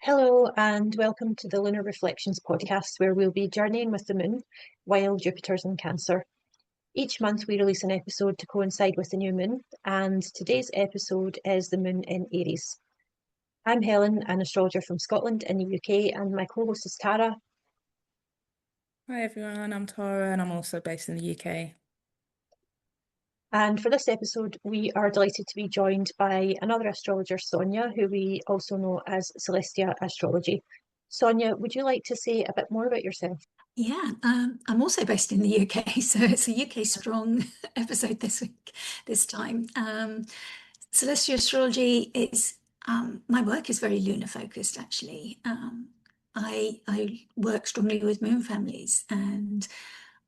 Hello and welcome to the Lunar Reflections podcast, where we'll be journeying with the moon while Jupiter's in Cancer. Each month we release an episode to coincide with the new moon, and today's episode is the moon in Aries. I'm Helen, an astrologer from Scotland in the UK, and my co-host is Tara. Hi everyone, I'm Tara and I'm also based in the UK. And for this episode, we are delighted to be joined by another astrologer, Sonia, who we also know as Celestia Astrology. Sonia, would you like to say a bit more about yourself? Yeah, I'm also based in the UK, so it's a UK strong episode this time. Celestial astrology is my work is very lunar focused, actually. I work strongly with moon families, and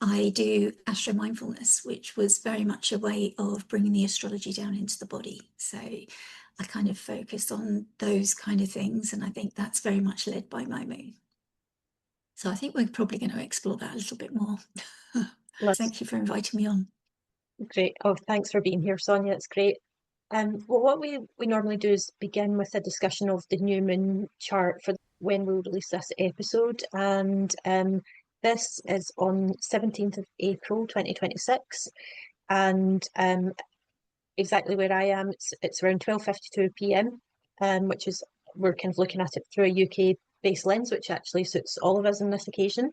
I do astro mindfulness, which was very much a way of bringing the astrology down into the body. So I kind of focus on those kind of things, and I think that's very much led by my moon. So I think we're probably going to explore that a little bit more. Thank you for inviting me on. Great. Oh, thanks for being here, Sonia. It's great. Well, what we normally do is begin with a discussion of the new moon chart for when we'll release this episode. And this is on 17th of April 2026. And exactly where I am, it's around 12:52 p.m., which is, we're kind of looking at it through a UK-based lens, which actually suits all of us on this occasion.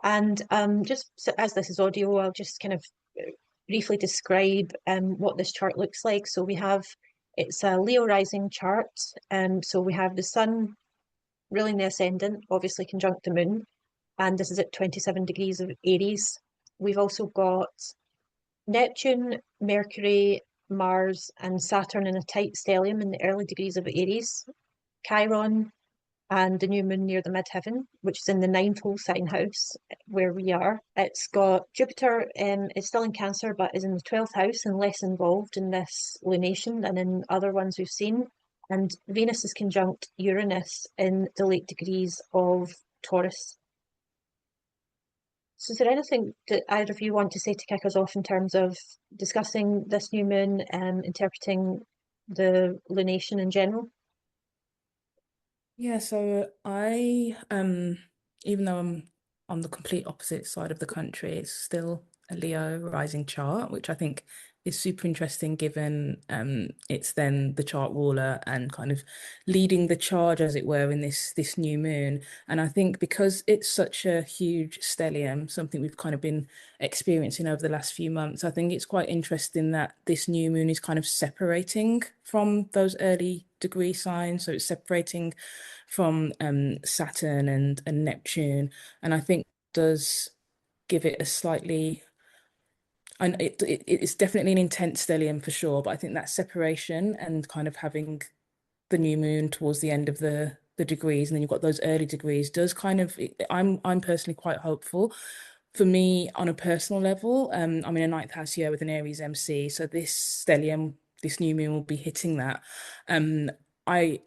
And just so, as this is audio, I'll just kind of briefly describe what this chart looks like. So it's a Leo rising chart. So we have the sun ruling the ascendant, obviously conjunct the moon, and this is at 27 degrees of Aries. We've also got Neptune, Mercury, Mars, and Saturn in a tight stellium in the early degrees of Aries, Chiron, and the new moon near the midheaven, which is in the ninth whole sign house where we are. It's got Jupiter is still in Cancer, but is in the 12th house and less involved in this lunation than in other ones we've seen. And Venus is conjunct Uranus in the late degrees of Taurus. So is there anything that either of you want to say to kick us off in terms of discussing this new moon and interpreting the lunation in general? Yeah, so I even though I'm on the complete opposite side of the country, it's still a Leo rising chart, which I think is super interesting given it's then the chart ruler and kind of leading the charge, as it were, in this new moon. And I think because it's such a huge stellium, something we've kind of been experiencing over the last few months, I think it's quite interesting that this new moon is kind of separating from those early degree signs. So it's separating from Saturn and Neptune, and I think does give it a slightly, and it's definitely an intense stellium for sure, but I think that separation and kind of having the new moon towards the end of the degrees, and then you've got those early degrees, does kind of, I'm personally quite hopeful. For me, on a personal level, I'm in a ninth house year with an Aries MC, so this stellium, this new moon will be hitting that. I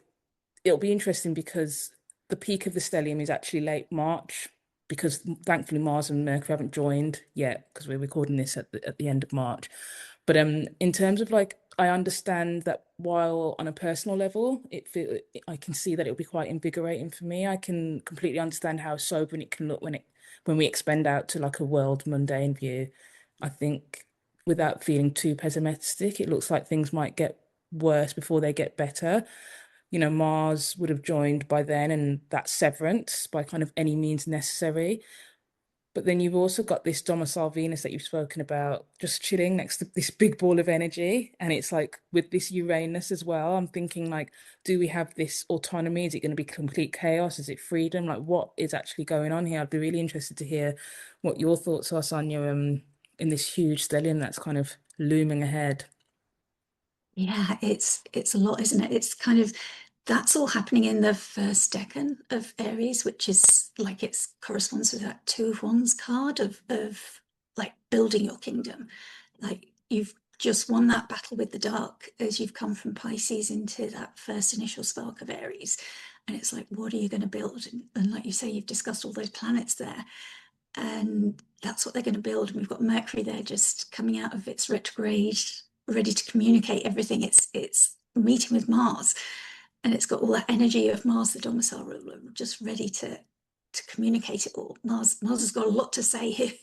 It'll be interesting because the peak of the stellium is actually late March, because thankfully Mars and Mercury haven't joined yet because we're recording this at the end of March. But in terms of, like, I understand that while on a personal level, I can see that it'll be quite invigorating for me. I can completely understand how sobering it can look when we expand out to like a world mundane view. I think without feeling too pessimistic, it looks like things might get worse before they get better. Mars would have joined by then, and that's severance by kind of any means necessary. But then you've also got this domicile Venus that you've spoken about, just chilling next to this big ball of energy. And it's like with this Uranus as well, I'm thinking, like, do we have this autonomy? Is it going to be complete chaos? Is it freedom? Like, what is actually going on here? I'd be really interested to hear what your thoughts are, Sonia, in this huge stellium that's kind of looming ahead. Yeah, it's a lot, isn't it? It's kind of, that's all happening in the first decan of Aries, which is like, it corresponds with that Two of Wands card of like building your kingdom. Like, you've just won that battle with the dark as you've come from Pisces into that first initial spark of Aries. And it's like, what are you going to build? And like you say, you've discussed all those planets there, and that's what they're going to build. And we've got Mercury there just coming out of its retrograde, ready to communicate everything. It's meeting with Mars, and it's got all that energy of Mars, the domicile ruler, just ready to communicate it all. Mars has got a lot to say here.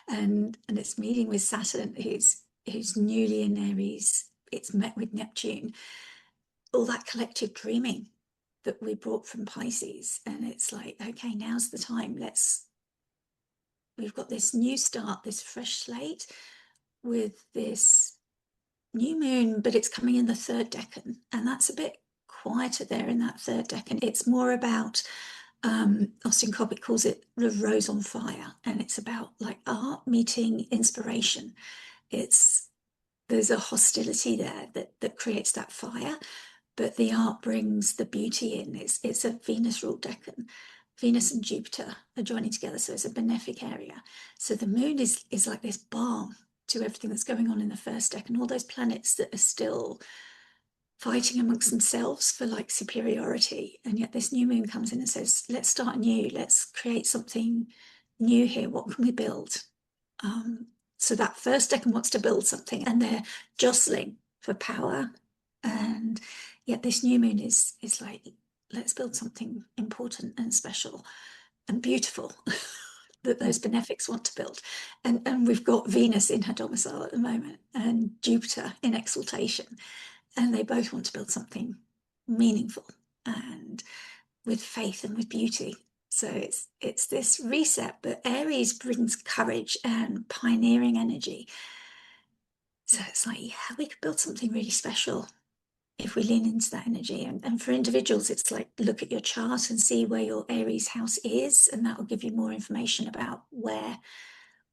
and it's meeting with Saturn, who's newly in Aries. It's met with Neptune, all that collective dreaming that we brought from Pisces. And it's like, okay, now's the time. We've got this new start, this fresh slate with this new moon, but it's coming in the third decan, and that's a bit quieter there in that third decan. It's more about, Austin Coppock calls it the rose on fire, and it's about like art meeting inspiration. There's a hostility there that creates that fire, but the art brings the beauty in. It's a Venus ruled decan. Venus and Jupiter are joining together, so it's a benefic area. So the moon is like this balm to everything that's going on in the first decan, all those planets that are still fighting amongst themselves for like superiority. And yet this new moon comes in and says, let's start anew, let's create something new here. What can we build? So that first decan wants to build something, and they're jostling for power. And yet this new moon is like, let's build something important and special and beautiful that those benefics want to build. And we've got Venus in her domicile at the moment and Jupiter in exaltation, and they both want to build something meaningful and with faith and with beauty. So it's this reset, but Aries brings courage and pioneering energy. So it's like, yeah, we could build something really special if we lean into that energy. And for individuals, it's like, look at your chart and see where your Aries house is, and that will give you more information about where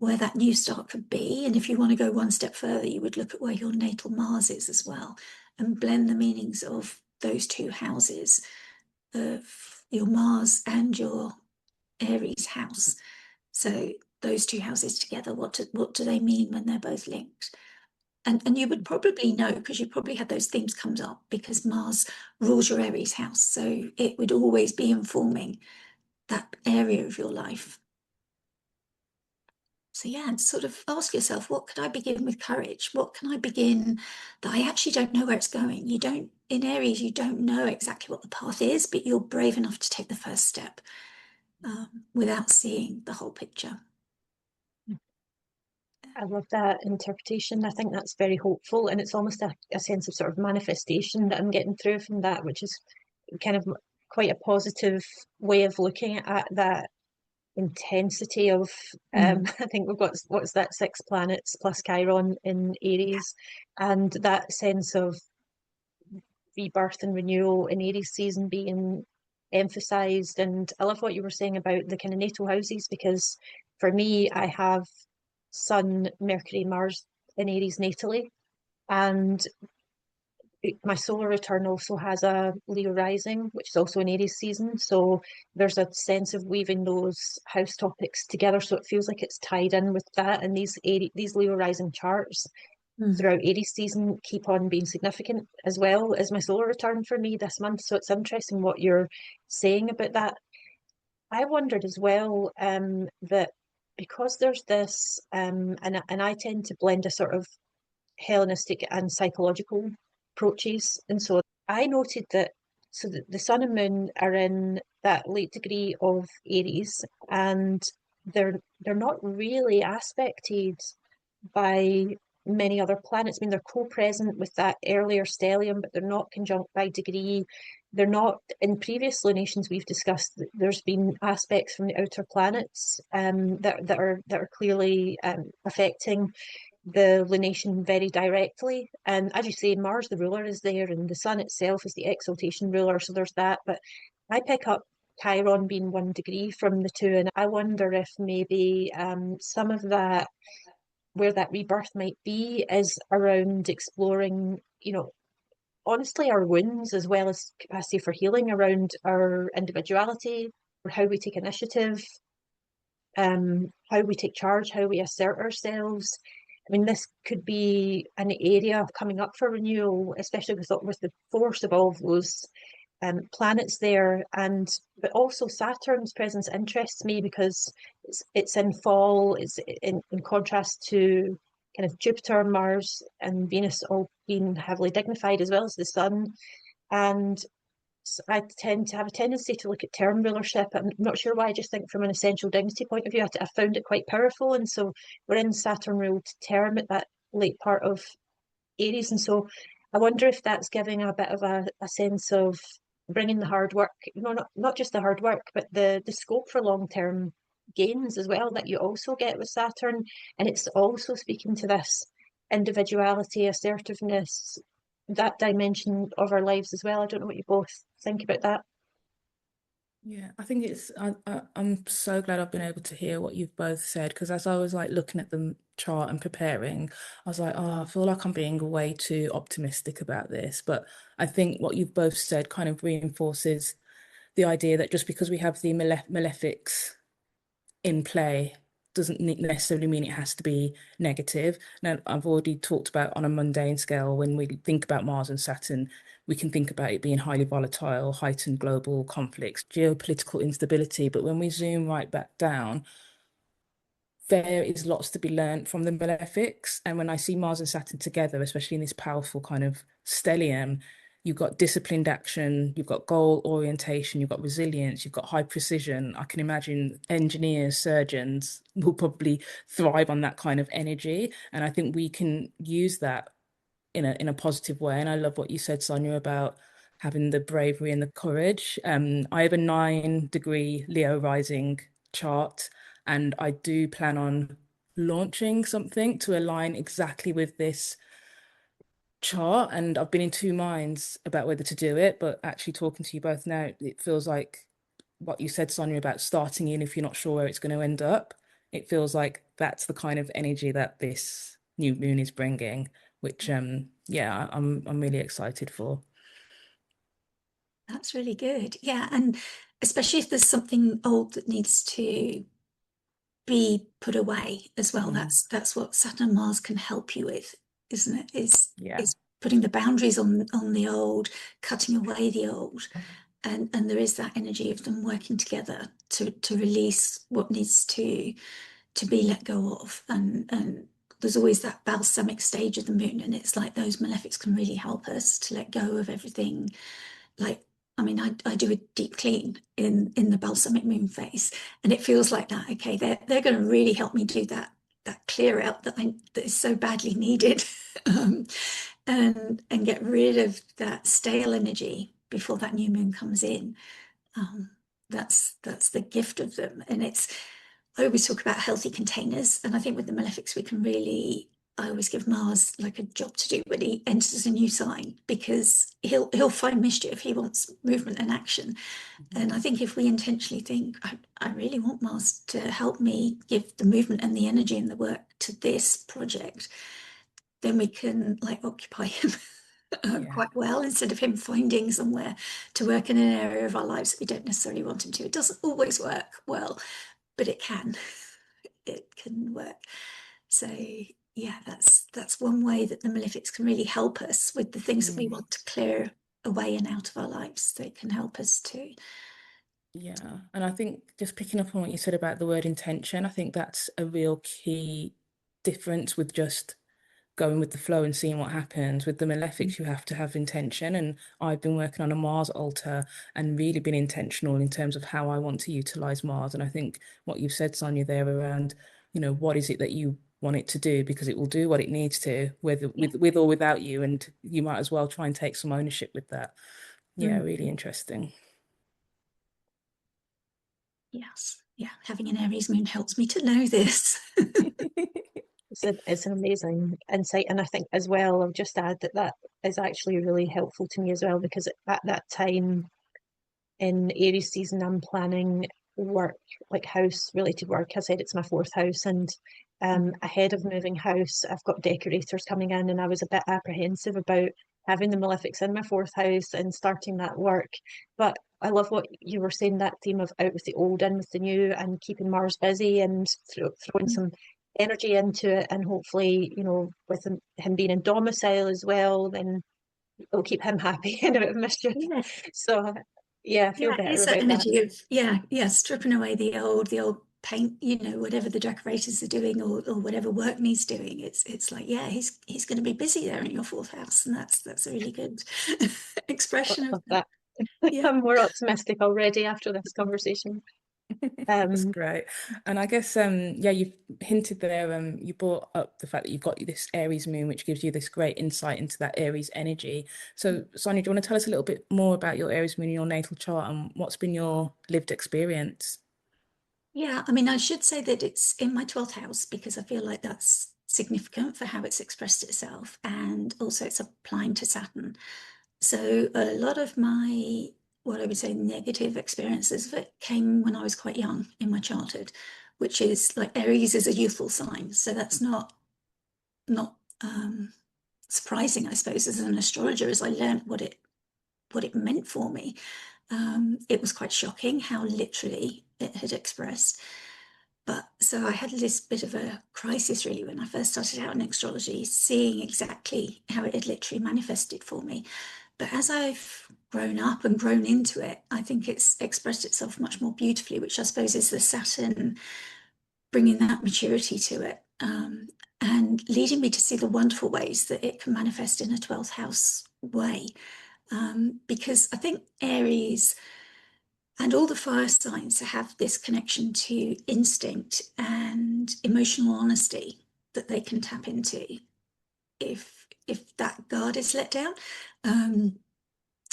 that new start could be. And if you want to go one step further, you would look at where your natal Mars is as well, and blend the meanings of those two houses, of your Mars and your Aries house. So those two houses together, what do they mean when they're both linked? And you would probably know, because you probably had those themes come up, because Mars rules your Aries house. So it would always be informing that area of your life. So yeah, and sort of ask yourself, what could I begin with courage? What can I begin that I actually don't know where it's going? In Aries, you don't know exactly what the path is, but you're brave enough to take the first step without seeing the whole picture. I love that interpretation. I think that's very hopeful, and it's almost a sense of sort of manifestation that I'm getting through from that, which is kind of quite a positive way of looking at that intensity of I think we've got, what's that, 6 planets plus Chiron in Aries, and that sense of rebirth and renewal in Aries season being emphasized. And I love what you were saying about the kind of natal houses, because for me, I have Sun, Mercury, Mars in Aries natally, and my solar return also has a Leo rising, which is also an Aries season. So there's a sense of weaving those house topics together, so it feels like it's tied in with that. And these Leo rising charts throughout Aries season keep on being significant, as well as my solar return for me this month. So it's interesting what you're saying about that. I wondered as well that because there's this, and I tend to blend a sort of Hellenistic and psychological approaches, and so I noted that the Sun and Moon are in that late degree of Aries, and they're not really aspected by many other planets. I mean, they're co-present with that earlier stellium, but they're not conjunct by degree. They're not, in previous lunations we've discussed, there's been aspects from the outer planets that are clearly affecting the lunation very directly. And as you say, Mars, the ruler, is there, and the Sun itself is the exaltation ruler, so there's that. But I pick up Chiron being 1 degree from the two, and I wonder if maybe some of that, where that rebirth might be, is around exploring, honestly, our wounds, as well as capacity for healing around our individuality, or how we take initiative, how we take charge, how we assert ourselves. I mean, this could be an area coming up for renewal, especially with the force of all of those planets there. But also Saturn's presence interests me, because it's in fall. It's in contrast to kind of Jupiter, Mars, and Venus all being heavily dignified, as well as the Sun. And I tend to have a tendency to look at term rulership. I'm not sure why. I just think from an essential dignity point of view, I found it quite powerful. And so we're in Saturn ruled term at that late part of Aries. And so I wonder if that's giving a bit of a sense of bringing the hard work, not just the hard work, but the scope for long-term gains as well that you also get with Saturn. And it's also speaking to this individuality, assertiveness, that dimension of our lives as well. I don't know what you both think about that. Yeah, I think I'm so glad I've been able to hear what you've both said, because as I was like looking at the chart and preparing, I was like, oh, I feel like I'm being way too optimistic about this. But I think what you've both said kind of reinforces the idea that just because we have the malefics in play doesn't necessarily mean it has to be negative. Now, I've already talked about on a mundane scale, when we think about Mars and Saturn, we can think about it being highly volatile, heightened global conflicts, geopolitical instability. But when we zoom right back down, there is lots to be learned from the malefics. And when I see Mars and Saturn together, especially in this powerful kind of stellium, you've got disciplined action, you've got goal orientation, you've got resilience, you've got high precision. I can imagine engineers, surgeons will probably thrive on that kind of energy. And I think we can use that in a positive way. And I love what you said, Sonia, about having the bravery and the courage. I have a 9-degree Leo rising chart, and I do plan on launching something to align exactly with this chart. And I've been in two minds about whether to do it, but actually talking to you both now, it feels like what you said, Sonia, about starting in if you're not sure where it's going to end up. It feels like that's the kind of energy that this new moon is bringing, which yeah, I'm really excited for. That's really good. Yeah, and especially if there's something old that needs to be put away as well. That's what Saturn and Mars can help you with, isn't it? Yeah. Is putting the boundaries on the old, cutting away the old. And there is that energy of them working together to release what needs to be let go of. And there's always that balsamic stage of the moon, and it's like those malefics can really help us to let go of everything. Like, I mean, I do a deep clean in the balsamic moon phase, and it feels like that. Okay, they're going to really help me do that clear out that is so badly needed, and get rid of that stale energy before that new moon comes in. Um, that's the gift of them, and I always talk about healthy containers, and I think with the malefics we can really. I always give Mars like a job to do when he enters a new sign, because he'll find mischief. He wants movement and action, and I think if we intentionally think, I really want Mars to help me give the movement and the energy and the work to this project, then we can like occupy him Yeah. quite well, instead of him finding somewhere to work in an area of our lives that we don't necessarily want him to. It doesn't always work well, but it can. It can work. So yeah, that's one way that the malefics can really help us with the things that we want to clear away and out of our lives. They can help us too. Yeah, and I think just picking up on what you said about the word intention, I think that's a real key difference with just going with the flow and seeing what happens. With the malefics, you have to have intention. And I've been working on a Mars altar and really been intentional in terms of how I want to utilize Mars. And I think what you've said, Sonia, there around, what is it that you want it to do? Because it will do what it needs to, whether with or without you. And you might as well try and take some ownership with that. Yeah, really interesting. Yes. Yeah. Having an Aries moon helps me to know this. It's an amazing insight, and I think as well, I'll just add that is actually really helpful to me as well, because at that time in Aries season, I'm planning work, like house related work. I said it's my fourth house, and ahead of moving house, I've got decorators coming in, and I was a bit apprehensive about having the malefics in my fourth house and starting that work. But I love what you were saying, that theme of out with the old, in with the new, and keeping Mars busy and throwing some energy into it. And hopefully, with him being in domicile as well, then it'll keep him happy and out of mischief. Yeah. So yeah, I feel better it's about that that. energy of stripping away the old paint, whatever the decorators are doing, or whatever work needs doing. It's like, yeah, he's going to be busy there in your fourth house, and that's a really good expression of of that. that. Yeah. I'm more optimistic already after this conversation. That's great. And I guess yeah, you've hinted there, you brought up the fact that you've got this Aries moon, which gives you this great insight into that Aries energy. So Sonia, do you want to tell us a little bit more about your Aries moon in your natal chart and what's been your lived experience? Yeah, I mean, I should say that it's in my 12th house because I feel like that's significant for how it's expressed itself. And also it's applying to Saturn. So a lot of my, what I would say, negative experiences of it came when I was quite young in my childhood, which is like Aries is a youthful sign. So that's not surprising, I suppose, as an astrologer, as I learned what it meant for me. It was quite shocking how literally it had expressed. But so I had this bit of a crisis really when I first started out in astrology, seeing exactly how it had literally manifested for me. But as I've grown up and grown into it, I think it's expressed itself much more beautifully, which I suppose is the Saturn bringing that maturity to it, and leading me to see the wonderful ways that it can manifest in a 12th house way. Because I think Aries and all the fire signs have this connection to instinct and emotional honesty that they can tap into if that guard is let down, and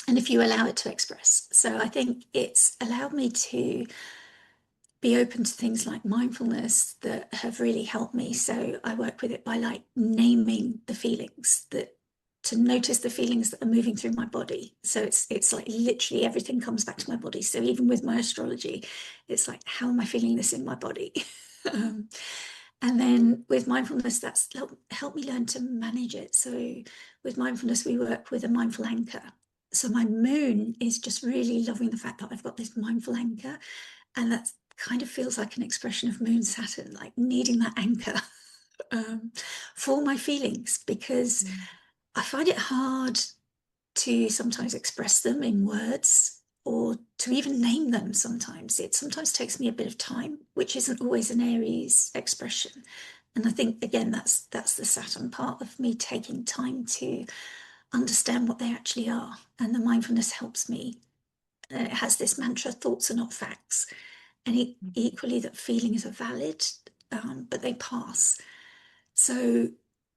if you allow it to express. So I think it's allowed me to be open to things like mindfulness that have really helped me. So I work with it by like naming the feelings, that to notice the feelings that are moving through my body. So it's like literally everything comes back to my body. So even with my astrology, it's like, how am I feeling this in my body? um, and then with mindfulness, that's helped me learn to manage it. So with mindfulness, we work with a mindful anchor. So my moon is just really loving the fact that I've got this mindful anchor, and that kind of feels like an expression of moon Saturn, like needing that anchor for my feelings, because I find it hard to sometimes express them in words or to even name them. Sometimes it sometimes takes me a bit of time, which isn't always an Aries expression. And I think again that's the Saturn part of me taking time to understand what they actually are. And the mindfulness helps me. It has this mantra: thoughts are not facts. And equally that feelings are valid, but they pass. So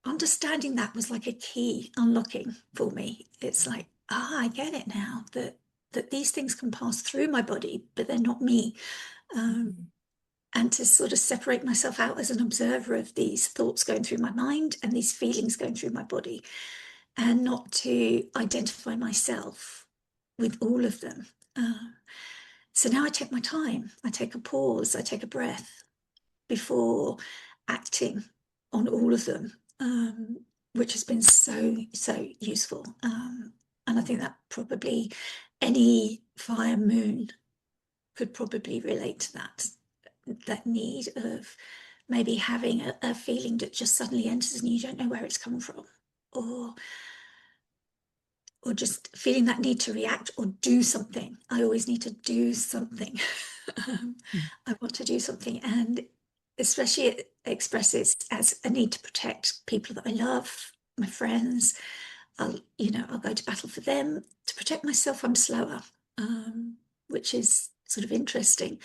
understanding that was like a key unlocking for me. It's like, I get it now, that these things can pass through my body, but they're not me. And to sort of separate myself out as an observer of these thoughts going through my mind and these feelings going through my body, and not to identify myself with all of them. So now I take my time, I take a pause, I take a breath before acting on all of them, which has been so useful. And I think that probably any fire moon could probably relate to that need of maybe having a feeling that just suddenly enters and you don't know where it's come from, or just feeling that need to react or do something. I always need to do something. I want to do something, and especially it expresses as a need to protect people that I love, my friends. I'll go to battle for them. To protect myself, I'm slower, which is sort of interesting.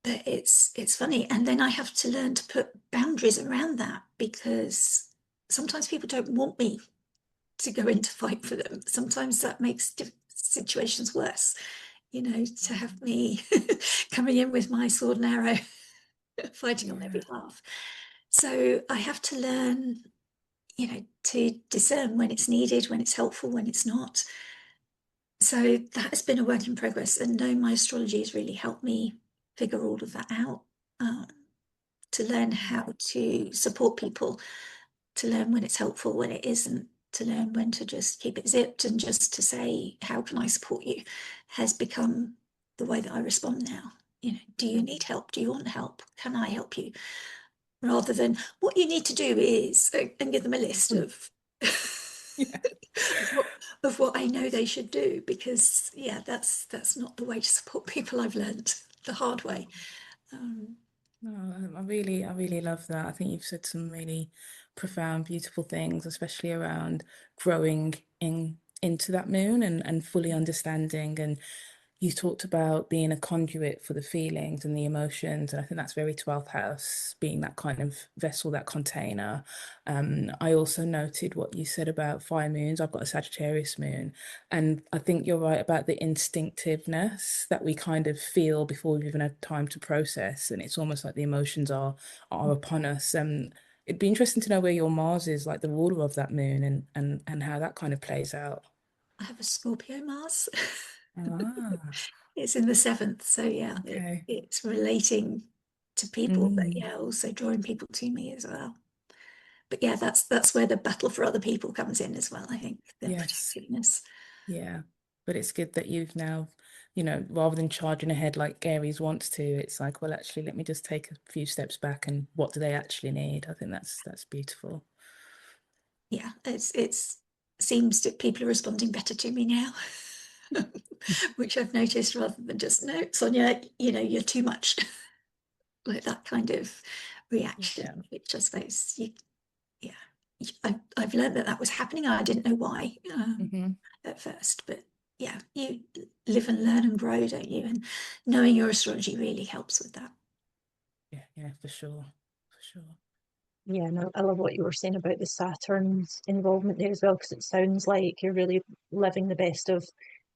But it's funny, and then I have to learn to put boundaries around that, because sometimes people don't want me to go in to fight for them. Sometimes that makes situations worse, to have me coming in with my sword and arrow, fighting on their behalf. So I have to learn, to discern when it's needed, when it's helpful, when it's not. So that has been a work in progress, and knowing my astrology has really helped me figure all of that out, to learn how to support people, to learn when it's helpful, when it isn't, to learn when to just keep it zipped, and just to say, how can I support you, has become the way that I respond now. Do you need help? Do you want help? Can I help you? Rather than what you need to do is, and give them a list of Yeah. of what I know they should do, because that's not the way to support people. I've learned the hard way. No, I really love that. I think you've said some really profound, beautiful things, especially around growing into that moon and fully understanding. And you talked about being a conduit for the feelings and the emotions. And I think that's very 12th house, being that kind of vessel, that container. I also noted what you said about fire moons. I've got a Sagittarius moon. And I think you're right about the instinctiveness that we kind of feel before we've even had time to process. And it's almost like the emotions are upon us. It'd be interesting to know where your Mars is, like the ruler of that moon, and how that kind of plays out. I have a Scorpio Mars. Ah, It's in the 7th, so yeah, okay. it's relating to people, but Mm, yeah, also drawing people to me as well. But yeah, that's where the battle for other people comes in as well, I think, the yes. protectiveness. Yeah. But it's good that you've now, rather than charging ahead like Aries wants to, it's like, well, actually, let me just take a few steps back and what do they actually need? I think that's beautiful. Yeah, it's seems that people are responding better to me now. Which I've noticed, rather than just, no, Sonia, you're too much. Like that kind of reaction, Yeah. which I suppose yeah, I've learned that was happening. I didn't know why Hmm. at first, but yeah, you live and learn and grow, don't you? And knowing your astrology really helps with that. Yeah, yeah, for sure. For sure. Yeah, and I love what you were saying about the Saturn's involvement there as well, because it sounds like you're really living the best of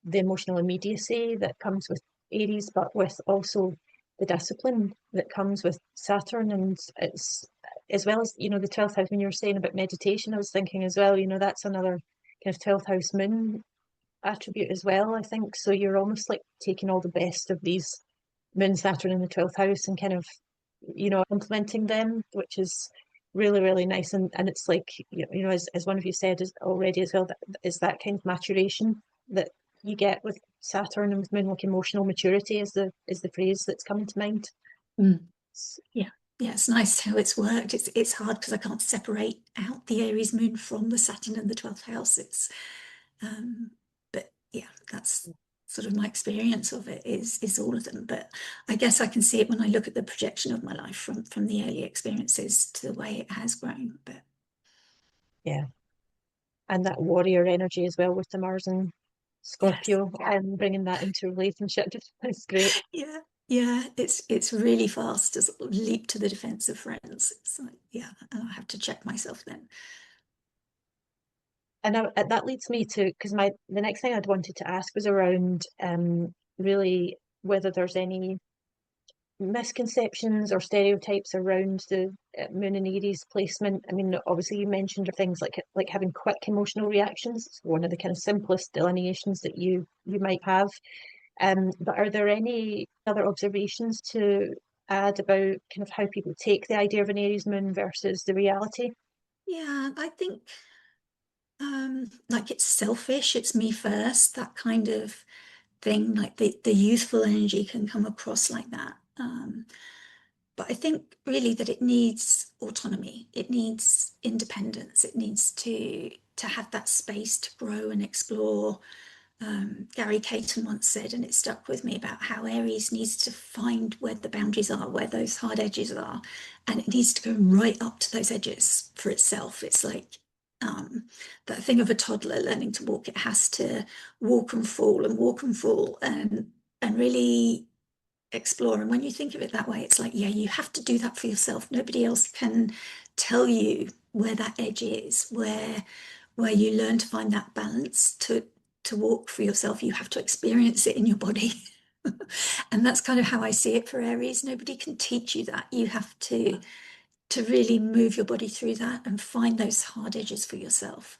the emotional immediacy that comes with Aries, but with also the discipline that comes with Saturn. And it's, as well as, the 12th house, when you were saying about meditation, I was thinking as well, that's another kind of 12th house moon attribute as well, I think. So you're almost like taking all the best of these moon, Saturn in the 12th house and kind of, implementing them, which is really, really nice. And it's like, as one of you said already as well, that is that kind of maturation that you get with Saturn and with moon, like emotional maturity is the phrase that's coming to mind. Mm. Yeah. Yeah, it's nice how it's worked. It's hard because I can't separate out the Aries moon from the Saturn in the 12th house. But yeah, that's sort of my experience of it is all of them. But I guess I can see it when I look at the projection of my life from the early experiences to the way it has grown. But Yeah. And that warrior energy as well with the Mars and yes, Scorpio and bringing that into relationships. That's great. yeah, yeah, it's really fast to sort of leap to the defense of friends. It's like, yeah, and I have to check myself then. And that leads me to, because the next thing I'd wanted to ask was around really whether there's any misconceptions or stereotypes around the Moon and Aries placement. I mean, obviously you mentioned things like having quick emotional reactions. It's one of the kind of simplest delineations that you might have. But are there any other observations to add about kind of how people take the idea of an Aries moon versus the reality? Yeah, I think like it's selfish, it's me first, that kind of thing. Like the youthful energy can come across like that. But I think really that it needs autonomy, it needs independence, it needs to have that space to grow and explore. Gary Caton once said, and it stuck with me, about how Aries needs to find where the boundaries are, where those hard edges are, and it needs to go right up to those edges for itself. It's like that thing of a toddler learning to walk. It has to walk and fall and walk and fall and really explore. And when you think of it that way, it's like, yeah, you have to do that for yourself. Nobody else can tell you where that edge is, where you learn to find that balance to walk for yourself. You have to experience it in your body. And that's kind of how I see it for Aries. Nobody can teach you that. You have to really move your body through that and find those hard edges for yourself.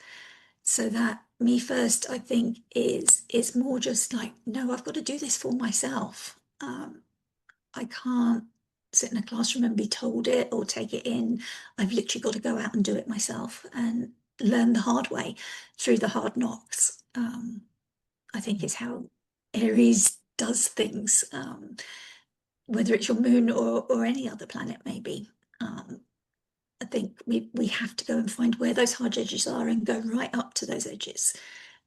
So that me first, I think, is more just like, no, I've got to do this for myself. I can't sit in a classroom and be told it or take it in. I've literally got to go out and do it myself and learn the hard way through the hard knocks. I think is how Aries does things, whether it's your moon or any other planet, maybe. I think we have to go and find where those hard edges are and go right up to those edges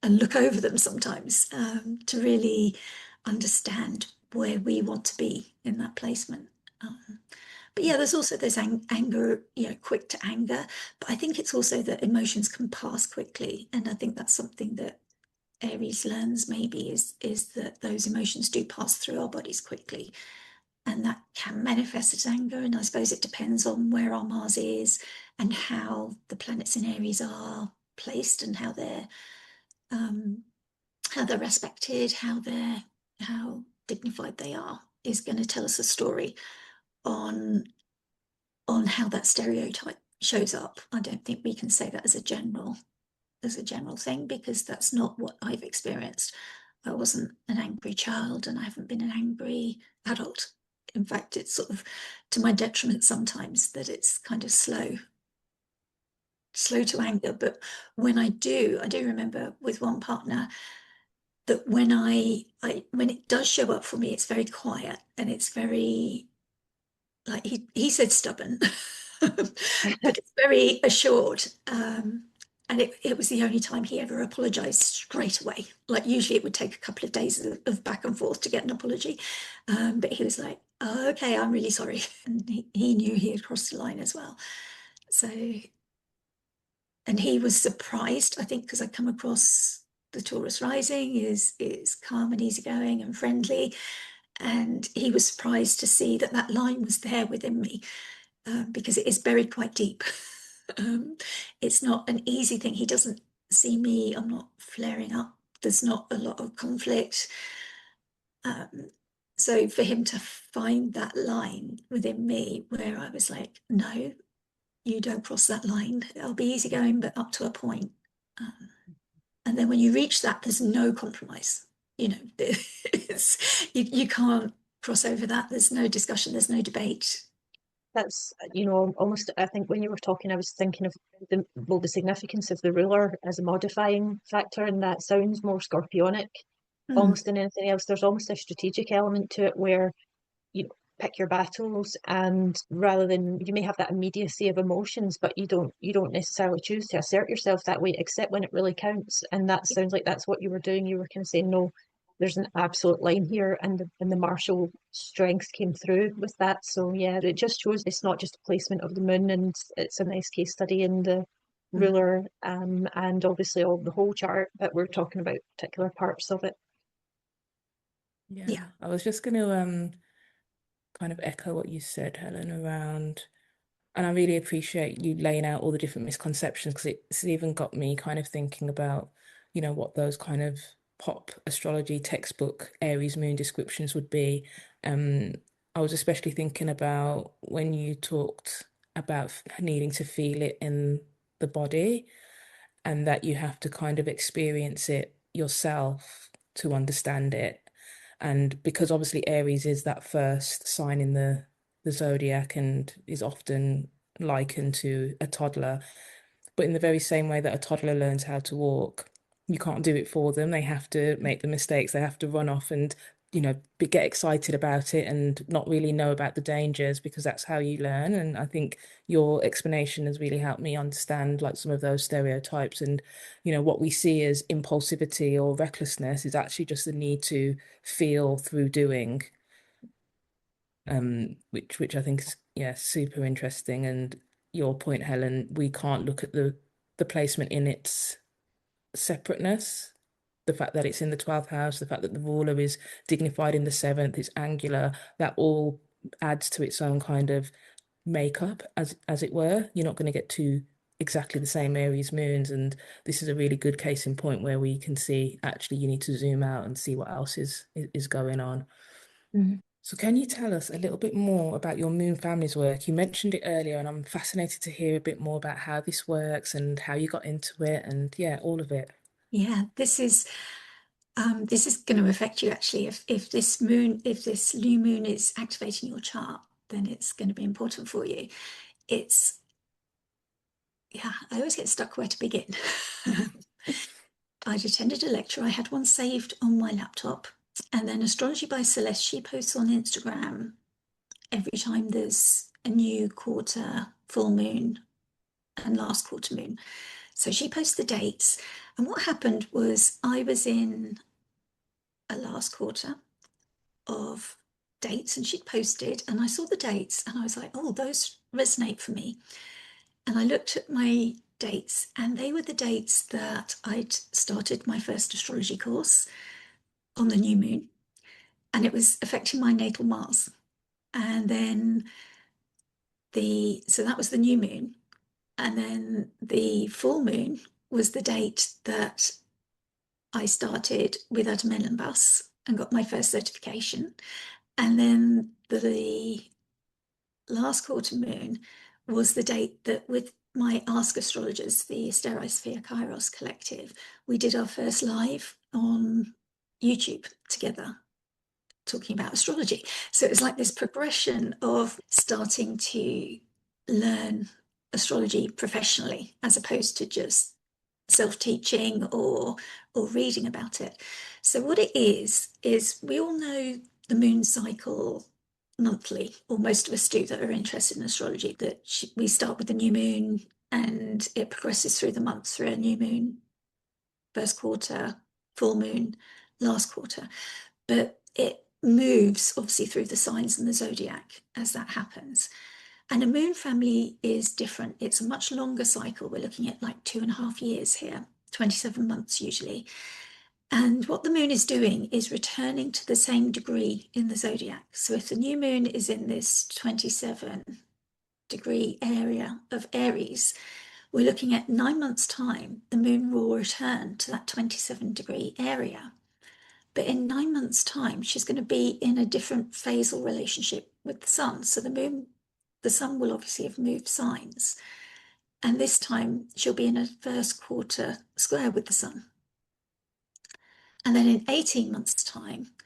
and look over them sometimes to really understand where we want to be in that placement. But yeah, there's also this anger, quick to anger. But I think it's also that emotions can pass quickly. And I think that's something that Aries learns maybe is that those emotions do pass through our bodies quickly, and that can manifest as anger. And I suppose it depends on where our Mars is and how the planets in Aries are placed, and how they're respected, how dignified they are, is going to tell us a story on how that stereotype shows up. I don't think we can say that as a general thing, because that's not what I've experienced. I wasn't an angry child, and I haven't been an angry adult. In fact, it's sort of to my detriment sometimes that it's kind of slow to anger. But when I do remember with one partner that when when it does show up for me, it's very quiet, and it's very, like, he said stubborn, but it's very assured. And it was the only time he ever apologized straight away. Like, usually it would take a couple of days of back and forth to get an apology. But he was like, oh, okay, I'm really sorry. And he knew he had crossed the line as well. So, and he was surprised, I think, because I come across the Taurus rising is calm and easygoing and friendly. And he was surprised to see that line was there within me, because it is buried quite deep. It's not an easy thing. He doesn't see me, I'm not flaring up. There's not a lot of conflict. So for him to find that line within me where I was like, no, you don't cross that line. I'll be easygoing, but up to a point. And then when you reach that, there's no compromise. You know, you can't cross over that. There's no discussion, there's no debate. That's, almost, I think when you were talking, I was thinking of the significance of the ruler as a modifying factor, and that sounds more scorpionic almost than anything else. There's almost a strategic element to it where you pick your battles, and rather than, you may have that immediacy of emotions, but you don't necessarily choose to assert yourself that way except when it really counts. And that sounds like that's what you were doing. You were kind of saying, no, there's an absolute line here, and the martial strength came through with that. So yeah, it just shows it's not just a placement of the moon, and it's a nice case study in the ruler, and obviously all the whole chart, but we're talking about particular parts of it. Yeah. I was just going to kind of echo what you said, Helen, around, and I really appreciate you laying out all the different misconceptions, because it's even got me kind of thinking about, what those kind of pop astrology textbook Aries moon descriptions would be. I was especially thinking about when you talked about needing to feel it in the body, and that you have to kind of experience it yourself to understand it. And because obviously Aries is that first sign in the zodiac and is often likened to a toddler, but in the very same way that a toddler learns how to walk, you can't do it for them. They have to make the mistakes. They have to run off and, get excited about it and not really know about the dangers, because that's how you learn. And I think your explanation has really helped me understand like some of those stereotypes, and, what we see as impulsivity or recklessness is actually just the need to feel through doing, which I think is, super interesting. And your point, Helen, we can't look at the placement in its separateness. The fact that it's in the 12th house, the fact that the ruler is dignified in the 7th, it's angular, that all adds to its own kind of makeup, as it were. You're not going to get two exactly the same Aries moons, and this is a really good case in point where we can see actually you need to zoom out and see what else is going on. So can you tell us a little bit more about your moon family's work? You mentioned it earlier, and I'm fascinated to hear a bit more about how this works and how you got into it, and all of it. Yeah, this is going to affect you actually. If this new moon is activating your chart, then it's going to be important for you. I always get stuck where to begin. I'd attended a lecture. I had one saved on my laptop, and then Astrology by Celeste, she posts on Instagram every time there's a new quarter, full moon, and last quarter moon. So she posts the dates. And what happened was I was in a last quarter of dates, and she'd posted, and I saw the dates and I was like, oh, those resonate for me. And I looked at my dates, and they were the dates that I'd started my first astrology course on the new moon, and it was affecting my natal Mars. And then so that was the new moon. And then the full moon was the date that I started with Adam Bus and got my first certification. And then the last quarter moon was the date that, with my Ask Astrologers, the Stereotypes Kairos collective, we did our first live on YouTube together, talking about astrology. So it was like this progression of starting to learn astrology professionally, as opposed to just self-teaching or reading about it. So what it is we all know the moon cycle monthly, or most of us do that are interested in astrology, that we start with the new moon and it progresses through the months, through a new moon, first quarter, full moon, last quarter. But it moves obviously through the signs and the zodiac as that happens. And a moon family is different. It's a much longer cycle. We're looking at like 2.5 years here, 27 months usually. And what the moon is doing is returning to the same degree in the zodiac. So if the new moon is in this 27-degree area of Aries, we're looking at 9 months' time, the moon will return to that 27-degree area. But in 9 months' time, she's going to be in a different phasal relationship with the sun. So the sun will obviously have moved signs. And this time she'll be in a first quarter square with the sun. And then in 18 months' time,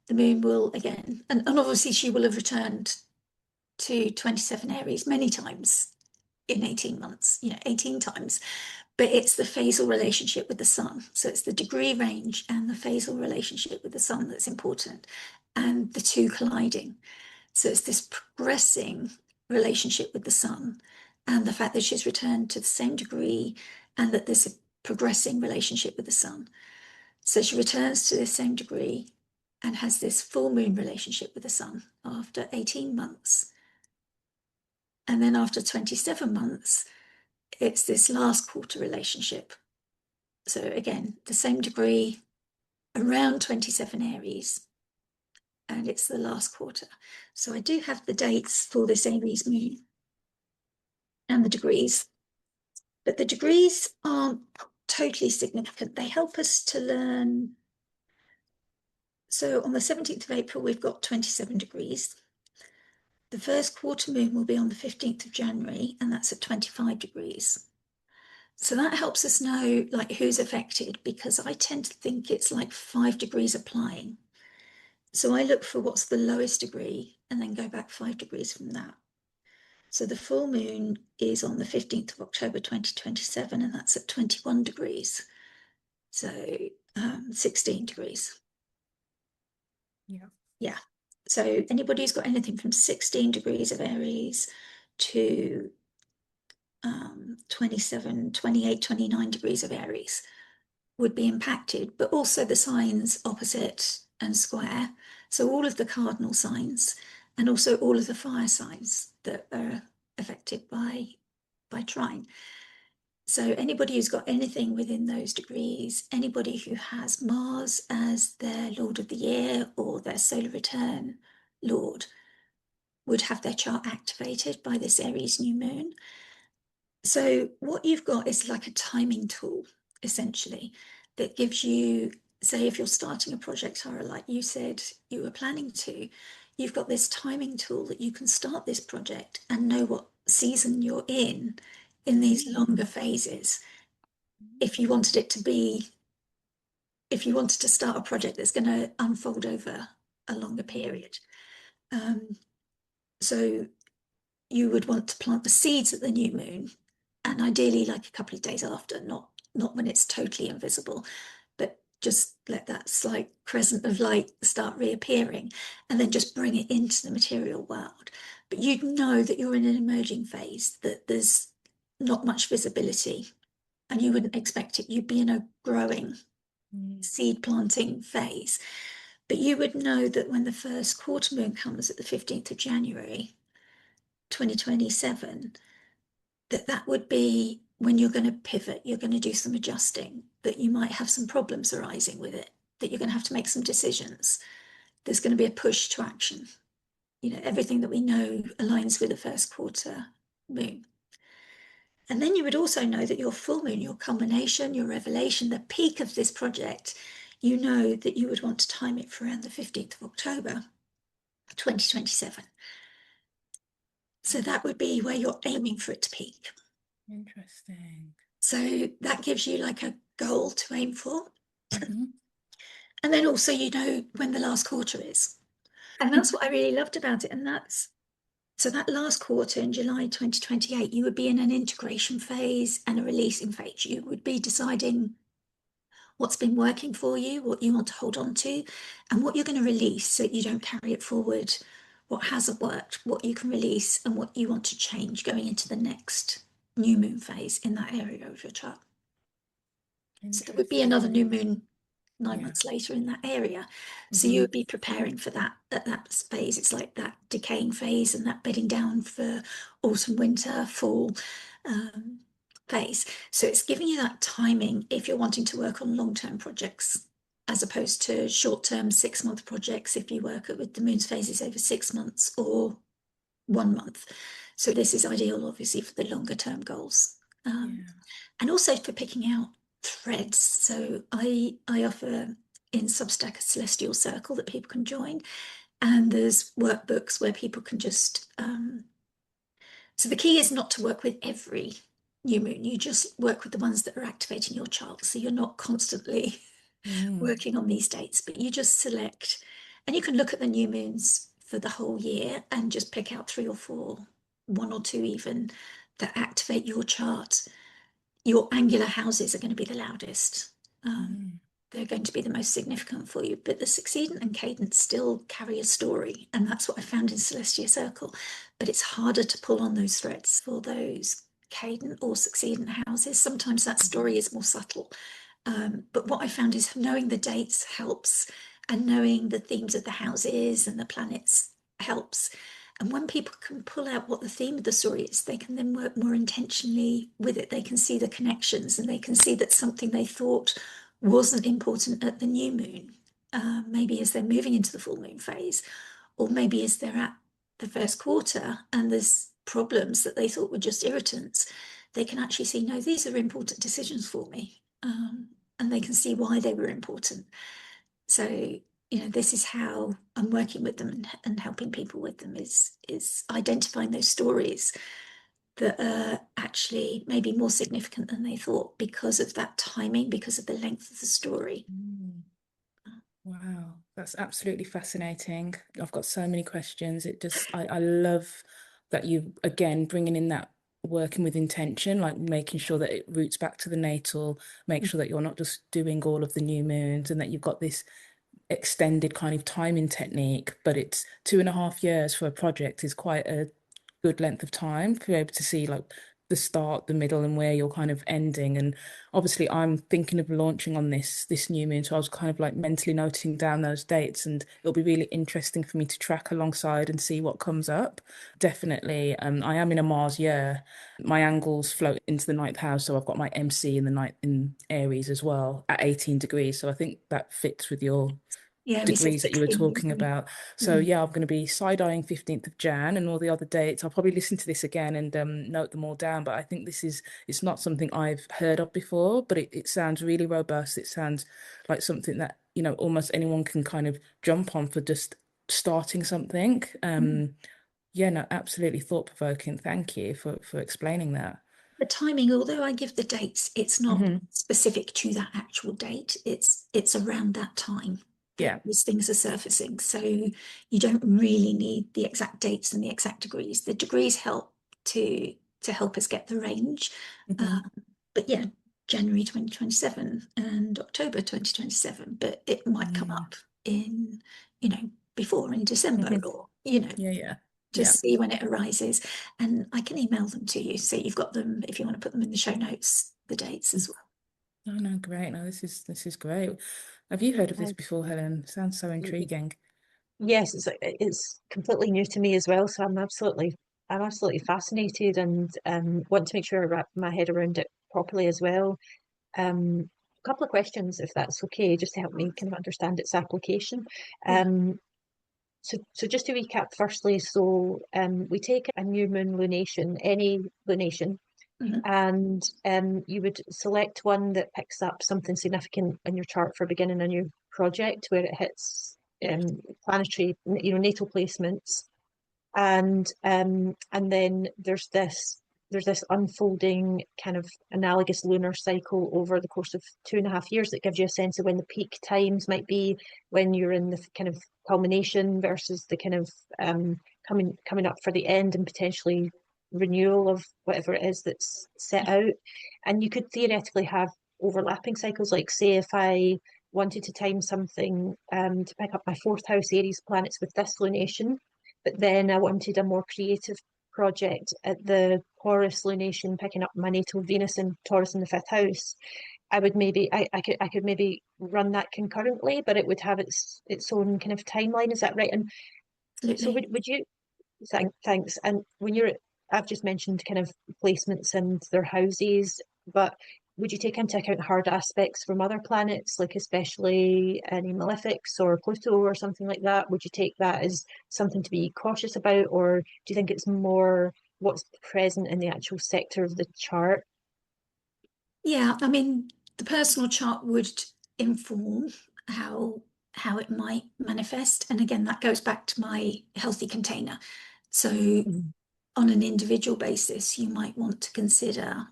the moon will again, and obviously she will have returned to 27 Aries many times in 18 months, 18 times. But it's the phasal relationship with the sun. So it's the degree range and the phasal relationship with the sun that's important, and the two colliding. So it's this progressing relationship with the sun, and the fact that she's returned to the same degree, and that there's a progressing relationship with the sun. So she returns to the same degree and has this full moon relationship with the sun after 18 months. And then after 27 months, it's this last quarter relationship. So again, the same degree, around 27 Aries, and it's the last quarter. So I do have the dates for this Aries moon and the degrees, but the degrees aren't totally significant. They help us to learn. So on the 17th of April, we've got 27 degrees. The first quarter moon will be on the 15th of January, and that's at 25 degrees. So that helps us know like who's affected, because I tend to think it's like 5 degrees applying. So I look for what's the lowest degree and then go back 5 degrees from that. So the full moon is on the 15th of October 2027, and that's at 21 degrees. So 16 degrees. Yeah. Yeah. So anybody who's got anything from 16 degrees of Aries to 27, 28, 29 degrees of Aries would be impacted, but also the signs opposite and square. So all of the cardinal signs, and also all of the fire signs that are affected by trine. So anybody who's got anything within those degrees, anybody who has Mars as their Lord of the Year or their solar return Lord, would have their chart activated by this Aries new moon. So what you've got is like a timing tool, essentially, that gives you, say, if you're starting a project, Tara, like you said you were planning to, you've got this timing tool that you can start this project and know what season you're in these longer phases. If you wanted it to be, if you wanted to start a project that's going to unfold over a longer period. So you would want to plant the seeds at the new moon, and ideally like a couple of days after, not when it's totally invisible, but just let that slight crescent of light start reappearing, and then just bring it into the material world. But you'd know that you're in an emerging phase, that there's not much visibility, and you wouldn't expect it. You'd be in a growing seed planting phase. But you would know that when the first quarter moon comes at the 15th of January 2027, that would be when you're going to pivot, you're going to do some adjusting, that you might have some problems arising with it, that you're going to have to make some decisions. There's going to be a push to action. Everything that we know aligns with the first quarter moon. And then you would also know that your full moon, your culmination, your revelation, the peak of this project, you know that you would want to time it for around the 15th of October, 2027. So that would be where you're aiming for it to peak. Interesting. So that gives you like a goal to aim for. Mm-hmm. And then also, when the last quarter is. And that's what I really loved about it. And so that last quarter in July 2028, you would be in an integration phase and a releasing phase. You would be deciding what's been working for you, what you want to hold on to, and what you're going to release so that you don't carry it forward, what hasn't worked, what you can release, and what you want to change going into the next new moon phase in that area of your chart. So there would be another new moon 9 months later in that area. So you would be preparing for that at that phase. It's like that decaying phase and that bedding down for autumn, winter, fall phase. So it's giving you that timing if you're wanting to work on long-term projects, as opposed to short-term 6-month projects if you work with the moon's phases over 6 months or 1 month. So this is ideal, obviously, for the longer-term goals. And also for picking out threads. So I offer in Substack a celestial circle that people can join, and there's workbooks where people can just so the key is not to work with every new moon. You just work with the ones that are activating your chart, so you're not constantly working on these dates, but you just select, and you can look at the new moons for the whole year and just pick out 3 or 4, 1 or 2 even, that activate your chart. Your angular houses are going to be the loudest. They're going to be the most significant for you, but the succedent and cadent still carry a story. And that's what I found in Celestia Circle. But it's harder to pull on those threads for those cadent or succedent houses. Sometimes that story is more subtle. But what I found is knowing the dates helps, and knowing the themes of the houses and the planets helps. And when people can pull out what the theme of the story is, they can then work more intentionally with it. They can see the connections, and they can see that something they thought wasn't important at the new moon, maybe as they're moving into the full moon phase, or maybe as they're at the first quarter and there's problems that they thought were just irritants, they can actually see, no, these are important decisions for me, and they can see why they were important. So this is how I'm working with them and helping people with them, is identifying those stories that are actually maybe more significant than they thought because of that timing, because of the length of the story. Wow, that's absolutely fascinating. I've got so many questions. I love that you, again, bringing in that working with intention, like making sure that it roots back to the natal, make sure that you're not just doing all of the new moons, and that you've got this extended kind of timing technique. But it's 2.5 years for a project is quite a good length of time to be able to see like the start, the middle, and where you're kind of ending. And obviously I'm thinking of launching on this new moon, so I was kind of like mentally noting down those dates, and it'll be really interesting for me to track alongside and see what comes up. Definitely. I am in a Mars year. My angles float into the 9th house, so I've got my MC in the night in Aries as well at 18 degrees, so I think that fits with your degrees that you were talking about. So yeah, I'm going to be side-eyeing 15th of Jan and all the other dates. I'll probably listen to this again and note them all down, but I think it's not something I've heard of before, but it sounds really robust. It sounds like something that almost anyone can kind of jump on for just starting something. Yeah, no, absolutely thought-provoking. Thank you for explaining that. The timing, although I give the dates, it's not specific to that actual date. It's around that time that these things are surfacing. So you don't really need the exact dates and the exact degrees. The degrees help to help us get the range. But yeah, January 2027 and October 2027, but it might come up in, before in December or, just see when it arises. And I can email them to you, so you've got them if you want to put them in the show notes, the dates as well. Oh no, great. No, this is great. Have you heard of this before, Helen? Sounds so intriguing. Yes, it's completely new to me as well, so I'm absolutely I'm absolutely fascinated and want to make sure I wrap my head around it properly as well. A couple of questions, if that's okay, just to help me kind of understand its application. Yeah. So just to recap, firstly, so we take a new moon lunation, any lunation, and you would select one that picks up something significant in your chart for beginning a new project where it hits planetary, natal placements, and then there's this unfolding kind of analogous lunar cycle over the course of 2.5 years that gives you a sense of when the peak times might be, when you're in the kind of culmination versus the kind of coming up for the end and potentially renewal of whatever it is that's set out. And you could theoretically have overlapping cycles, like say if I wanted to time something to pick up my fourth house Aries planets with this lunation, but then I wanted a more creative project at the Taurus lunation, picking up my natal Venus and Taurus in the fifth house. I would maybe I could maybe run that concurrently, but it would have its own kind of timeline. Is that right? And so Absolutely. would you thanks. And when I've just mentioned kind of placements and their houses, but would you take into account hard aspects from other planets, like especially any malefics or Pluto or something like that? Would you take that as something to be cautious about, or do you think it's more what's present in the actual sector of the chart? Yeah, I mean, the personal chart would inform how it might manifest. And again, that goes back to my healthy container. So on an individual basis, you might want to consider,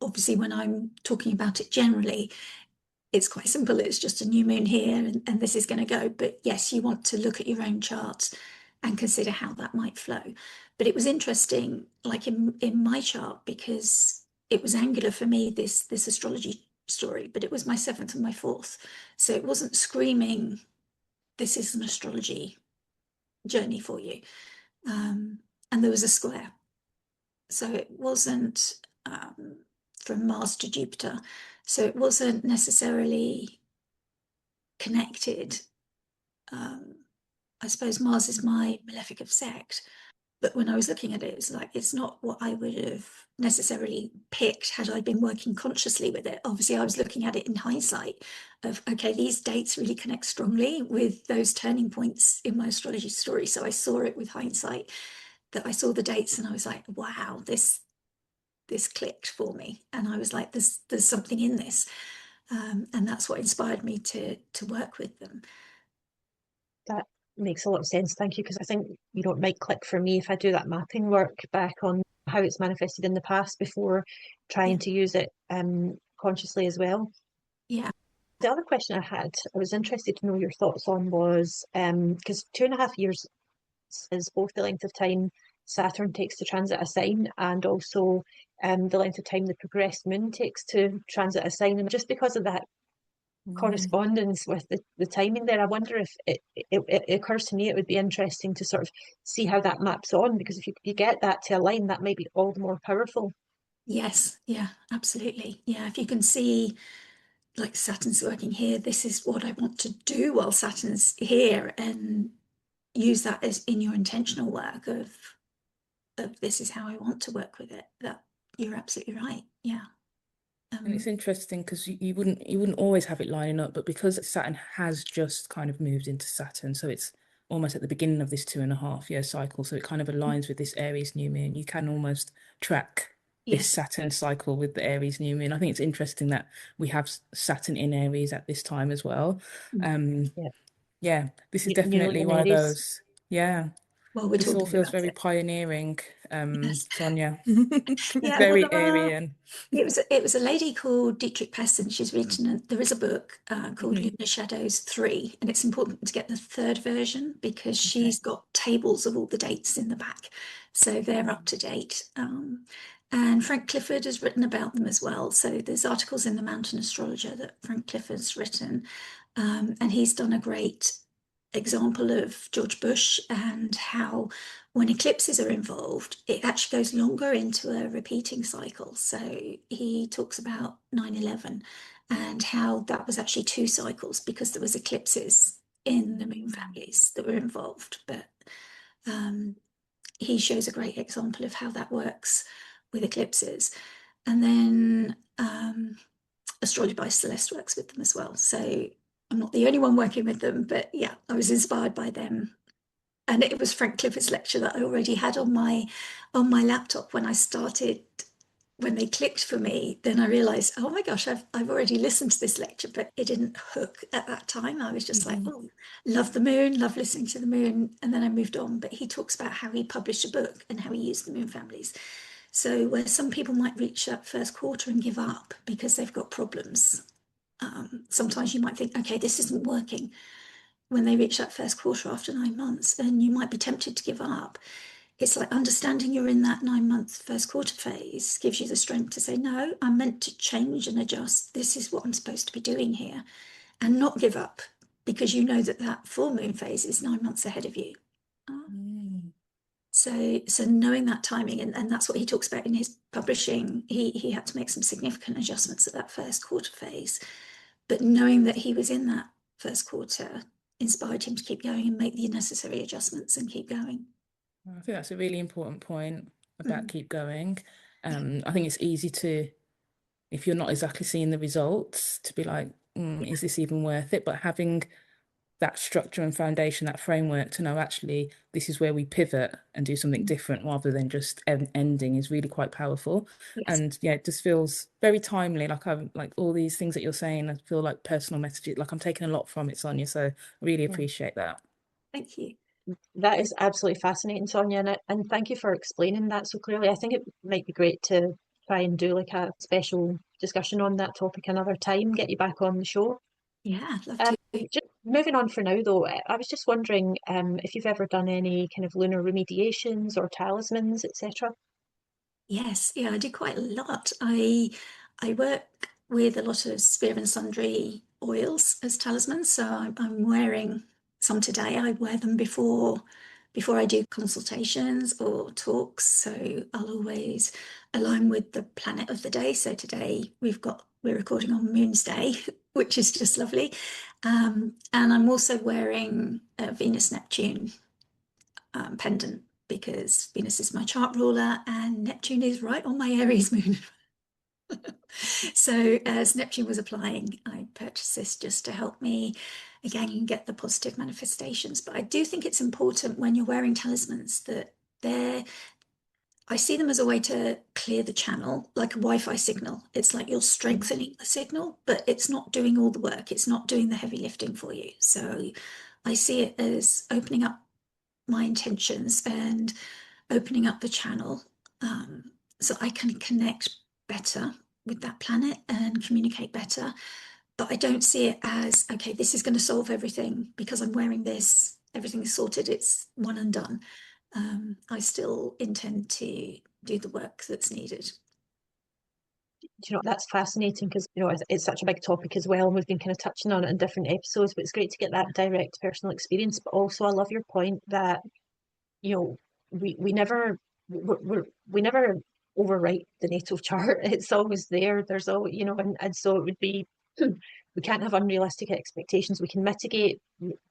obviously, when I'm talking about it generally, it's quite simple. It's just a new moon here, and this is going to go. But yes, you want to look at your own charts and consider how that might flow. But it was interesting, like in my chart, because it was angular for me, this astrology story, but it was my seventh and my fourth. So it wasn't screaming, this is an astrology journey for you. And there was a square. So it wasn't from Mars to Jupiter. So it wasn't necessarily connected. I suppose Mars is my malefic of sect, but when I was looking at it, it's like it's not what I would have necessarily picked had I been working consciously with it. Obviously, I was looking at it in hindsight of, okay, these dates really connect strongly with those turning points in my astrology story. So I saw it with hindsight, that I saw the dates and I was like, wow, this clicked for me. And I was like, there's something in this. And that's what inspired me to work with them. That makes a lot of sense. Thank you. Because I think, it might click for me if I do that mapping work back on how it's manifested in the past before trying to use it consciously as well. Yeah. The other question I was interested to know your thoughts on was, because 2.5 years is both the length of time Saturn takes to transit a sign and also the length of time the progressed moon takes to transit a sign. And just because of that correspondence with the timing there, I wonder if it occurs to me it would be interesting to sort of see how that maps on, because if you get that to align, that might be all the more powerful. Yes. Yeah, absolutely. Yeah. If you can see, like, Saturn's working here, this is what I want to do while Saturn's here, and use that as in your intentional work of this is how I want to work with it. That you're absolutely right. Yeah. And it's interesting because you wouldn't always have it lining up, but because Saturn has just kind of moved into Saturn, so it's almost at the beginning of this 2.5 year cycle, so it kind of aligns with this Aries new moon. You can almost track this Yes. Saturn cycle with the Aries new moon. I think it's interesting that we have Saturn in Aries at this time as well. Yeah. Yeah, this is Nearly definitely in one of Aries. those. Yeah, Well, we're this all talking feels about very it. pioneering, Yes. Sonia. Yeah. Well, Very Aryan. it was a lady called Dietrich Pesson. She's written, there is a book called Mhm. Lunar Shadows 3, and it's important to get the third version because Okay. she's got tables of all the dates in the back. So they're up to date. And Frank Clifford has written about them as well. So there's articles in the Mountain Astrologer that Frank Clifford's written. And he's done a great example of George Bush and how when eclipses are involved, it actually goes longer into a repeating cycle. So he talks about 9/11 and how that was actually 2 cycles because there was eclipses in the moon families that were involved. But he shows a great example of how that works with eclipses. And then Astrology by Celeste works with them as well. So I'm not the only one working with them, but yeah, I was inspired by them. And it was Frank Clifford's lecture that I already had on my laptop when I started. When they clicked for me, then I realized, oh my gosh, I've already listened to this lecture, but it didn't hook at that time. I was just like, oh, love the moon, love listening to the moon. And then I moved on. But he talks about how he published a book and how he used the moon families. So where some people might reach that first quarter and give up because they've got problems, sometimes you might think, okay, this isn't working. When they reach that first quarter after 9 months, and you might be tempted to give up. It's like understanding you're in that 9 month first quarter phase gives you the strength to say, no, I'm meant to change and adjust. This is what I'm supposed to be doing here, and not give up, because you know that that full moon phase is 9 months ahead of you. So knowing that timing, and that's what he talks about in his publishing. He had to make some significant adjustments at that first quarter phase, but knowing that he was in that first quarter inspired him to keep going and make the necessary adjustments and keep going. I think that's a really important point about keep going. I think it's easy to, if you're not exactly seeing the results, to be like, is this even worth it? But having that structure and foundation, that framework to know actually this is where we pivot and do something different rather than just ending is really quite powerful. Yes. And yeah, it just feels very timely. Like all these things that you're saying, I feel like personal messages, like I'm taking a lot from it, Sonia. So I really appreciate that. Thank you. That is absolutely fascinating, Sonia, and thank you for explaining that so clearly. I think it might be great to try and do like a special discussion on that topic another time, get you back on the show. Yeah, I'd love to. Just moving on for now, though, I was just wondering if you've ever done any kind of lunar remediations or talismans, etc. Yes, yeah, I do quite a lot. I work with a lot of spear and sundry oils as talismans, so I'm wearing some today. I wear them before I do consultations or talks. So I'll always align with the planet of the day. So today we're recording on Moon's Day, which is just lovely. And I'm also wearing a Venus Neptune pendant, because Venus is my chart ruler and Neptune is right on my Aries moon. So as Neptune was applying, I purchased this just to help me again get the positive manifestations. But I do think it's important when you're wearing talismans that I see them as a way to clear the channel, like a Wi-Fi signal. It's like you're strengthening the signal, but it's not doing all the work. It's not doing the heavy lifting for you. So I see it as opening up my intentions and opening up the channel, so I can connect better with that planet and communicate better. But I don't see it as, okay, this is going to solve everything because I'm wearing this, everything is sorted, it's one and done. I still intend to do the work that's needed. You know, that's fascinating because, you know, it's such a big topic as well, and we've been kind of touching on it in different episodes, but it's great to get that direct personal experience. But also I love your point that, you know, we never we never overwrite the natal chart. It's always there. There's always, you know, and so it would be we can't have unrealistic expectations. We can mitigate.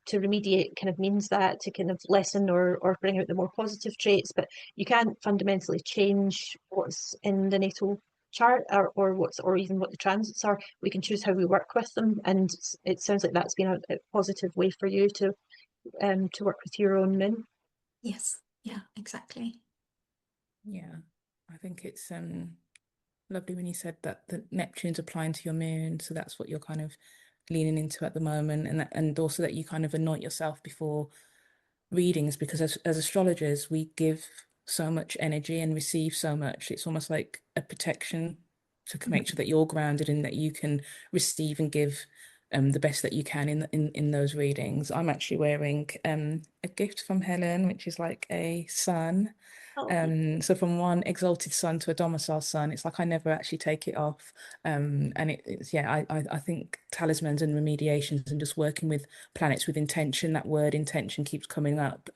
To remediate kind of means that to kind of lessen or bring out the more positive traits, but you can't fundamentally change what's in the natal chart or even what the transits are. We can choose how we work with them, and it sounds like that's been a positive way for you to work with your own moon. Yes, yeah, exactly. Yeah, I think it's lovely when you said that the Neptune's applying to your moon, so that's what you're kind of leaning into at the moment, and also that you kind of anoint yourself before readings, because as astrologers we give so much energy and receive so much. It's almost like a protection to make sure that you're grounded and that you can receive and give the best that you can in those readings. I'm actually wearing a gift from Helen, which is like a sun. So from one exalted sun to a domicile sun, it's like I never actually take it off. And it's yeah, I think talismans and remediations and just working with planets with intention, that word intention keeps coming up,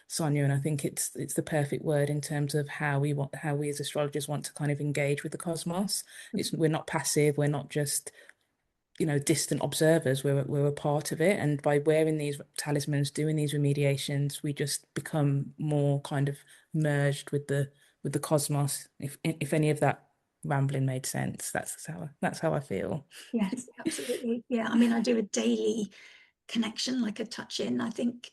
Sonia, and I think it's the perfect word in terms of how we as astrologers want to kind of engage with the cosmos. We're not passive, we're not just distant observers. We're a part of it, and by wearing these talismans, doing these remediations, we just become more kind of merged with the cosmos. If any of that rambling made sense, that's how I feel. Yes, absolutely. Yeah, I mean, I do a daily connection, like a touch in. I think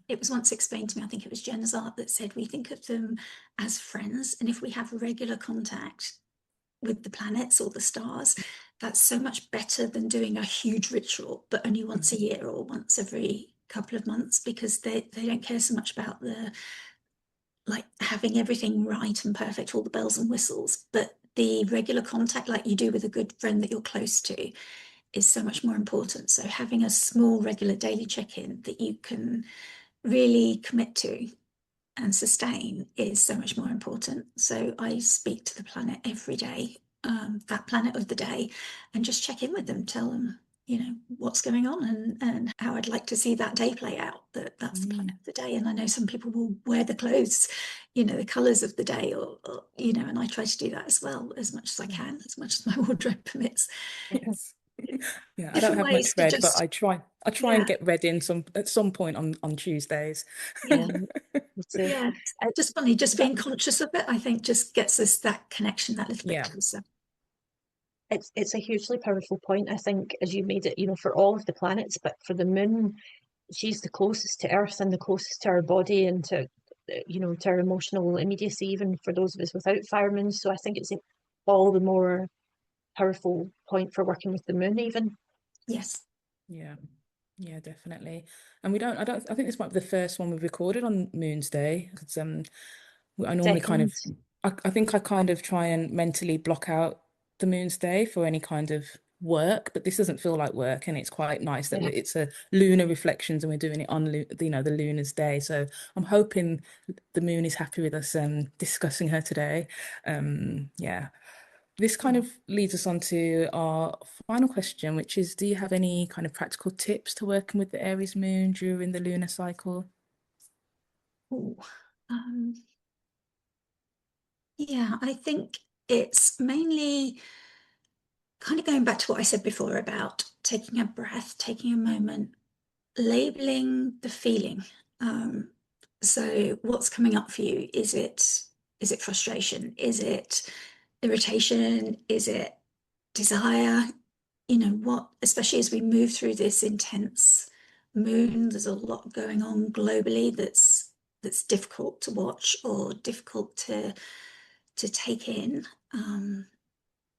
it was once explained to me, I think it was Jen's art that said we think of them as friends, and if we have regular contact with the planets or the stars, that's so much better than doing a huge ritual, but only once a year or once every couple of months, because they don't care so much about the like having everything right and perfect, all the bells and whistles, but the regular contact like you do with a good friend that you're close to is so much more important. So having a small regular daily check-in that you can really commit to and sustain is so much more important. So I speak to the planet every day, that planet of the day, and just check in with them, tell them, what's going on and how I'd like to see that day play out. That's the planet of the day. And I know some people will wear the clothes, the colours of the day, or and I try to do that as well, as much as I can, as much as my wardrobe permits. Yes. Yeah, I don't Different have ways much to red, but just, I try yeah, and get red in at some point on Tuesdays. yeah. Me too. Yeah, just funny, just being conscious of it, I think just gets us that connection that little bit Yeah. closer. It's a hugely powerful point, I think, as you made it, for all of the planets, but for the moon, she's the closest to Earth and the closest to our body and to, to our emotional immediacy, even for those of us without fire moons. So I think it's all the more powerful point for working with the moon, even. Yes. Yeah. Yeah, definitely. And I think this might be the first one we've recorded on Moon's Day, because I normally kind Second. of I think I kind of try and mentally block out the Moon's Day for any kind of work, but this doesn't feel like work, and it's quite nice that Yeah. it's a lunar reflections and we're doing it on the Lunar's Day. So I'm hoping the moon is happy with us discussing her today. Yeah. This kind of leads us on to our final question, which is, do you have any kind of practical tips to working with the Aries moon during the lunar cycle? Ooh, yeah, I think it's mainly kind of going back to what I said before about taking a breath, taking a moment, labeling the feeling. So what's coming up for you? Is it frustration? Is it irritation? Is it desire? What, especially as we move through this intense moon, there's a lot going on globally that's difficult to watch or difficult to take in.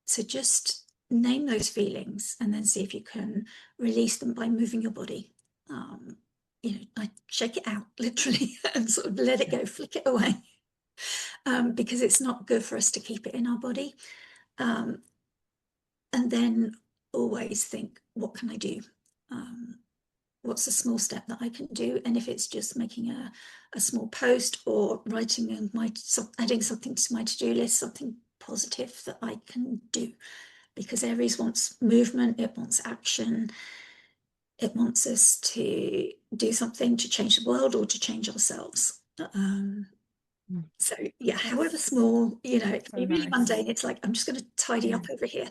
So just name those feelings and then see if you can release them by moving your body. Like shake it out literally and sort of let it go, flick it away, because it's not good for us to keep it in our body. And then always think, what can I do? What's a small step that I can do? And if it's just making a small post or writing adding something to my to-do list, something positive that I can do, because Aries wants movement, it wants action, it wants us to do something to change the world or to change ourselves. So yeah, however small, it can So be really nice. mundane. It's like, I'm just going to tidy up over here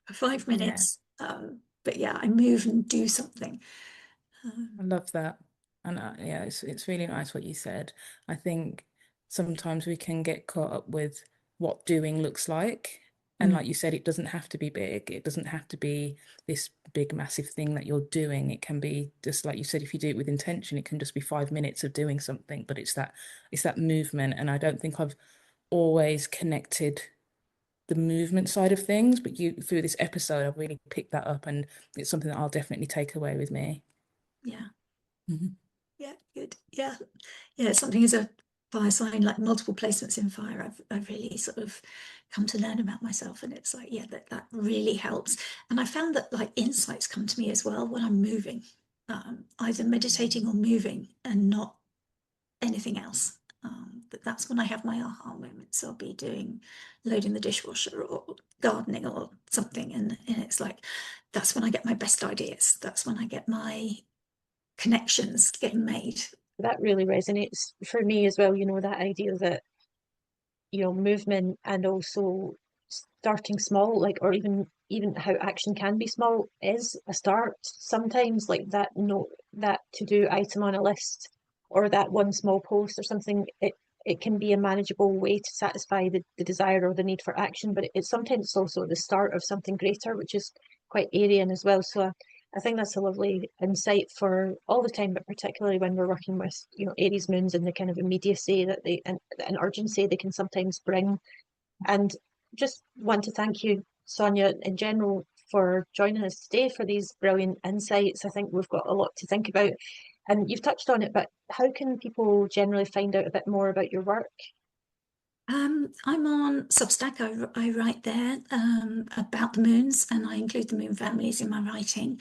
for 5 Yeah. minutes. But yeah, I move and do something. I love that. And yeah, it's really nice what you said. I think sometimes we can get caught up with what doing looks like. And like you said, it doesn't have to be big. It doesn't have to be this big, massive thing that you're doing. It can be just like you said, if you do it with intention, it can just be 5 minutes of doing something. But it's that movement. And I don't think I've always connected the movement side of things, but through this episode, I've really picked that up, and it's something that I'll definitely take away with me. Yeah. Mhm. Yeah, good. Yeah. Yeah, something as a fire sign, like multiple placements in fire, I've really sort of come to learn about myself. And it's like, yeah, that really helps. And I found that like insights come to me as well when I'm moving, either meditating or moving and not anything else. That's when I have my aha moments. I'll be loading the dishwasher or gardening or something. And it's like, that's when I get my best ideas. That's when I get my connections getting made. That really resonates for me as well, that idea that, movement and also starting small, like, or even how action can be small is a start. Sometimes, like that note, that to-do item on a list, or that one small post or something, it can be a manageable way to satisfy the desire or the need for action, but it's sometimes also the start of something greater, which is quite Aryan as well. So I think that's a lovely insight for all the time, but particularly when we're working with, you know, Aries moons and the kind of immediacy that they and urgency they can sometimes bring. And just want to thank you, Sonia, in general, for joining us today for these brilliant insights. I think we've got a lot to think about. And you've touched on it, but how can people generally find out a bit more about your work? I'm on Substack. I write there about the moons, and I include the moon families in my writing.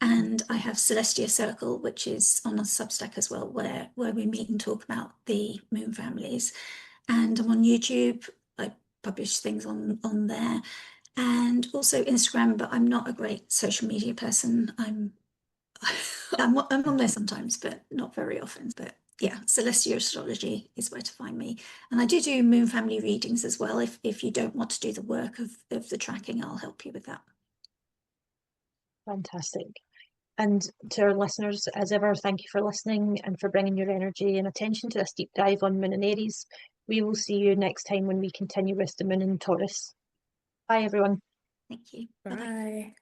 And I have Celestia Circle, which is on a Substack as well, where we meet and talk about the moon families. And I'm on YouTube. I publish things on there, and also Instagram. But I'm not a great social media person. I'm on there sometimes, but not very often. But yeah, Celestia Astrology is where to find me. And I do moon family readings as well. If you don't want to do the work of the tracking, I'll help you with that. Fantastic. And to our listeners, as ever, thank you for listening and for bringing your energy and attention to this deep dive on Moon and Aries. We will see you next time when we continue with the Moon in Taurus. Bye, everyone. Thank you. Bye.